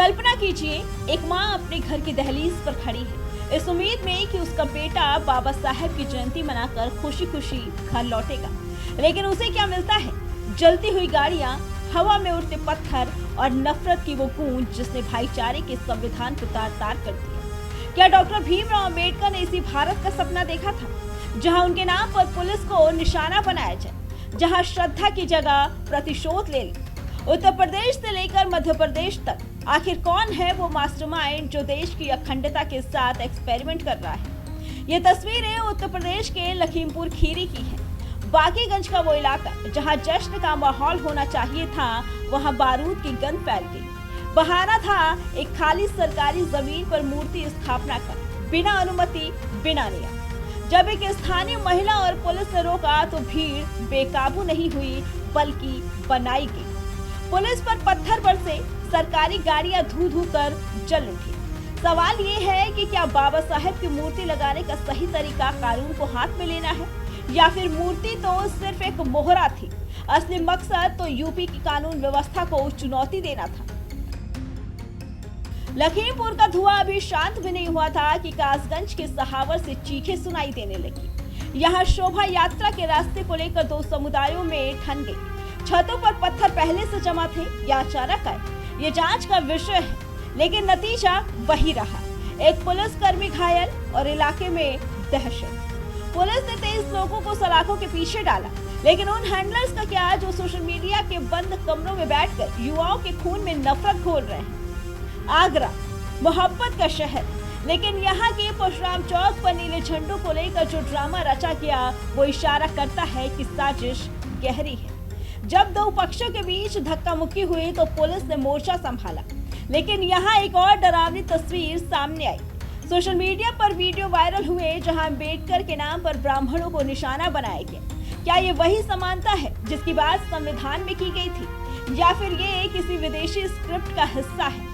कल्पना कीजिए, एक माँ अपने घर की दहलीज पर खड़ी है, इस उम्मीद में कि उसका बेटा बाबा साहेब की जयंती मनाकर खुशी खुशी घर लौटेगा। लेकिन उसे क्या मिलता है? जलती हुई गाड़ियां, हवा में उड़ते पत्थर और नफरत की वो गूंज जिसने भाईचारे के संविधान को तार-तार कर दिया। क्या डॉक्टर भीमराव अंबेडकर ने इसी भारत का सपना देखा था, जहां उनके नाम पर पुलिस को निशाना बनाया जाए, जहां श्रद्धा की जगह प्रतिशोध ले ले? उत्तर प्रदेश से लेकर मध्य प्रदेश तक आखिर कौन है वो मास्टरमाइंड जो देश की अखंडता के साथ एक्सपेरिमेंट कर रहा है? ये तस्वीरें उत्तर प्रदेश के लखीमपुर खीरी की हैं। बाकीगंज का वो इलाका जहां जश्न का माहौल होना चाहिए था, वहां बारूद की गंध फैल गई। बहाना था एक खाली सरकारी जमीन पर मूर्ति स्थापना का, बिना अनुमति, बिना नियम। जब एक स्थानीय महिला और पुलिस ने रोका तो भीड़ बेकाबू नहीं हुई, बल्कि बनाई गई। पुलिस पर पत्थर बरसे, सरकारी गाड़ियां धू धू कर जल उठी। सवाल ये है कि क्या बाबा साहेब की मूर्ति लगाने का सही तरीका कानून को हाथ में लेना है, या फिर मूर्ति तो सिर्फ एक मोहरा थी, असली मकसद तो यूपी की कानून व्यवस्था को चुनौती देना था। लखीमपुर का धुआं अभी शांत भी नहीं हुआ था कि कासगंज के सहावर से चीखें सुनाई देने लगी। यहाँ शोभा यात्रा के रास्ते को लेकर दो समुदायों में ठन गई। छतों पर पत्थर पहले से जमा थे या अचानक आए, ये जांच का विषय है, लेकिन नतीजा वही रहा। एक पुलिसकर्मी घायल और इलाके में दहशत। पुलिस ने 23 लोगों को सलाखों के पीछे डाला, लेकिन उन हैंडलर्स का क्या जो सोशल मीडिया के बंद कमरों में बैठकर युवाओं के खून में नफरत घोल रहे हैं? आगरा, मोहब्बत का शहर, लेकिन यहाँ के परशुराम चौक पर नीले झंडों को लेकर जो ड्रामा रचा गया, वो इशारा करता है कि साजिश गहरी है। जब दो पक्षों के बीच धक्का मुक्की हुई तो पुलिस ने मोर्चा संभाला, लेकिन यहाँ एक और डरावनी तस्वीर सामने आई। सोशल मीडिया पर वीडियो वायरल हुए जहां अम्बेडकर के नाम पर ब्राह्मणों को निशाना बनाया गया। क्या ये वही समानता है जिसकी बात संविधान में की गई थी, या फिर ये किसी विदेशी स्क्रिप्ट का हिस्सा है?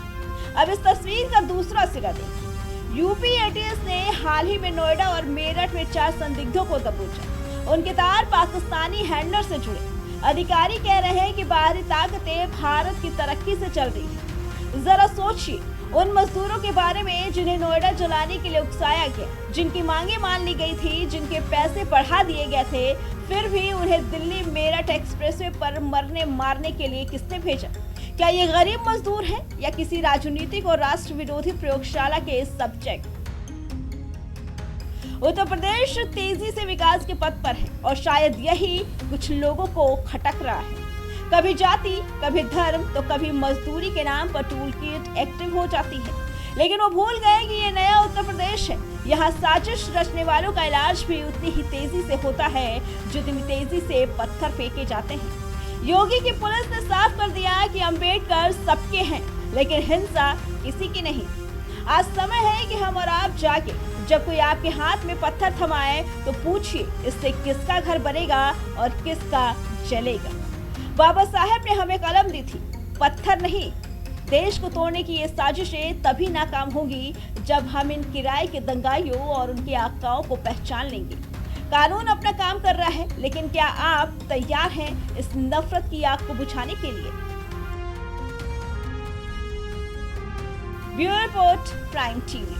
अब इस तस्वीर का दूसरा सिरा देखिए। यूपी एटीएस ने हाल ही में नोएडा और मेरठ में 4 संदिग्धों को दबोचा। उनके तार पाकिस्तानी हैंडलर से जुड़े। अधिकारी कह रहे हैं कि बाहरी ताकतें भारत की तरक्की से चल रही है। जरा सोचिए उन मजदूरों के बारे में जिन्हें नोएडा जलाने के लिए उकसाया गया, जिनकी मांगे मान ली गई थी, जिनके पैसे बढ़ा दिए गए थे, फिर भी उन्हें दिल्ली मेरठ एक्सप्रेसवे पर मरने मारने के लिए किसने भेजा? क्या ये गरीब मजदूर हैं या किसी राजनीतिक और राष्ट्र विरोधी प्रयोगशाला के सब्जेक्ट? उत्तर प्रदेश तेजी से विकास के पथ पर है और शायद यही कुछ लोगों को खटक रहा है। कभी जाति, कभी धर्म, तो कभी मजदूरी के नाम पर टूल किट एक्टिव हो जाती है, लेकिन वो भूल गए कि ये नया उत्तर प्रदेश है। यहाँ साजिश रचने वालों का इलाज भी उतनी ही तेजी से होता है जितनी तेजी से पत्थर फेंके जाते हैं। योगी की पुलिस ने साफ कर दिया कि अंबेडकर सबके हैं, लेकिन हिंसा किसी की नहीं। आज समय है कि हम और आप जागे। जब कोई आपके हाथ में पत्थर थमाए तो पूछिए, इससे किसका घर बनेगा और किसका जलेगा? बाबा साहेब ने हमें कलम दी थी, पत्थर नहीं। देश को तोड़ने की ये साजिशें तभी नाकाम होंगी जब हम इन किराए के दंगाइयों और उनके आकाओं को पहचान लेंगे। कानून अपना काम कर रहा है, लेकिन क्या आप तैयार हैं इस नफरत की आग को बुझाने के लिए? Bureau report, prime TV.